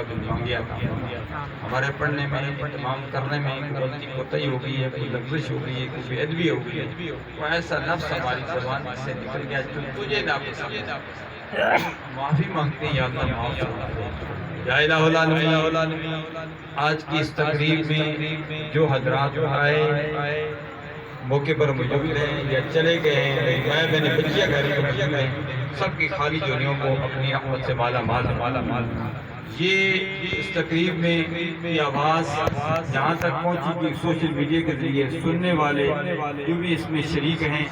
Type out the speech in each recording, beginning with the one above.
کا دل مانگیا تھا ہمارے پڑھنے میں اہتمام کرنے میں غلطی کوتاہی ہو گئی ہے، کوئی لغزش ہو گئی ہے، کوئی بے ادبی ہو گئی ہے، کوئی ایسا لفظ ہماری زبان سے نکل گیا جو تجھے ناپسند ہے، معافی مانگتے ہیں یا اللہ معاف فرما دے۔ یا الہ العالمین، آج کی اس تقریب میں جو حضرات آئے موقع پر موجود ہیں یا چلے گئے ہیں، میں نے بچیاں گھر میں موجود ہیں، سب کی خالی جوڑیوں کو اپنی رحمت سے مالا مال۔ یہ اس تقریب میں یہ آواز جہاں تک پہنچی کہ سوشل میڈیا کے ذریعے سننے والے جو بھی اس میں شریک ہیں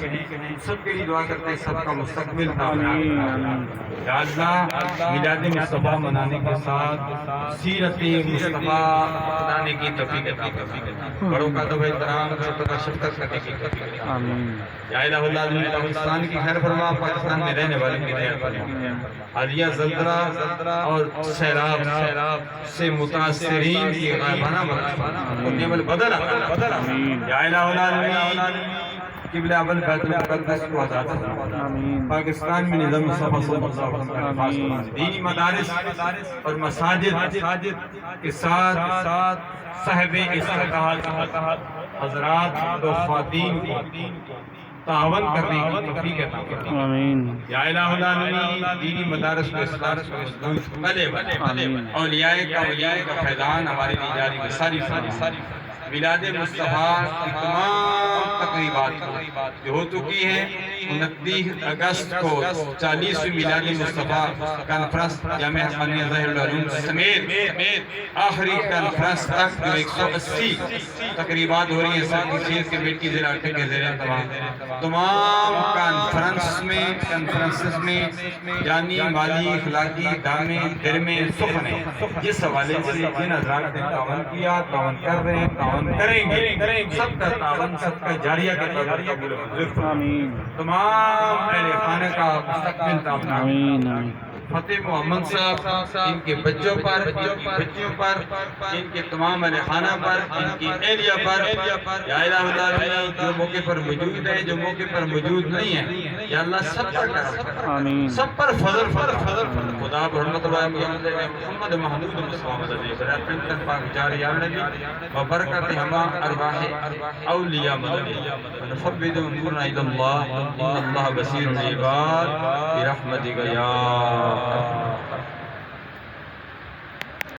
سب کے لیے دعا کرتے ہیں، سب کا مستقبل یا اللہ میلاد مصطفیٰ منانے کے ساتھ سیرت مصطفیٰ اپنانے کی توفیق عطا فرما، بڑوں کا ادب احترام، چھوٹوں کا شفقت کرنے کی توفیق عطا فرما۔ یا الہ العالمین، پاکستان کی خیر فرما، پاکستان میں رہنے والے کی خیر فرما، حالیہ زلزلہ اور سیلاب سے متاثرین کی غائبانہ مدد فرما، نعم البدل عطا فرما۔ یا الہ العالمین، قبلہ اول بیت المقدس کو آزاد فرما، پاکستان میں نظام مصطفیٰ صلی اللہ علیہ وسلم کا حفاظ فرما، دینی مدارس اور مساجد کے ساتھ صاحب استطاعت حضرات و خواتین کو تعاون کرنے کی توفیق عطا فرما۔ یا الہ العالمین، دینی مدارس کو اصلاح اولیاء کا فیضان ہمارے لیے جاری و ساری میلاد مصطفیٰ کی تمام تقریبات جو ہو چکی ہیں 29 اگست کو 40ویں میلاد مصطفیٰ کانفرنس جامعہ حقانیہ ظاہر العلوم سمیت آخری کانفرنس تک جو 180 تقریبات ہو رہی ہیں سب کی چیز کے بیٹی ضلع کے زیر تمام کانفرنسز میں جانی مالی اخلاقی دامے درمے سخنے جس حوالے سے جن حضرات نے تعاون کیا تعاون کر رہے ہیں تعاون کریں گے سب کا تعاون سب کا جاریہ کا تمام اہل خانہ کا مستقبل تعاون فتح محمد صاحب ان کے بچوں پر ان کی بچیوں پر ان کے تمام اہل خانہ پر ان کی اہلیہ پر یا الہ العالمین جو موقع پر موجود ہیں جو موقع پر موجود نہیں ہیں یا اللہ سب پر کرم سب پر فضل خدا برحمت اللہ محمد محمود مصطفیٰ علیہ براتن تن پاک جار یا نبی وبرکت ہما ارواح اولیاء مدنی ونفبد امورنا الى اللہ ان اللہ بصیر العباد برحمتک یا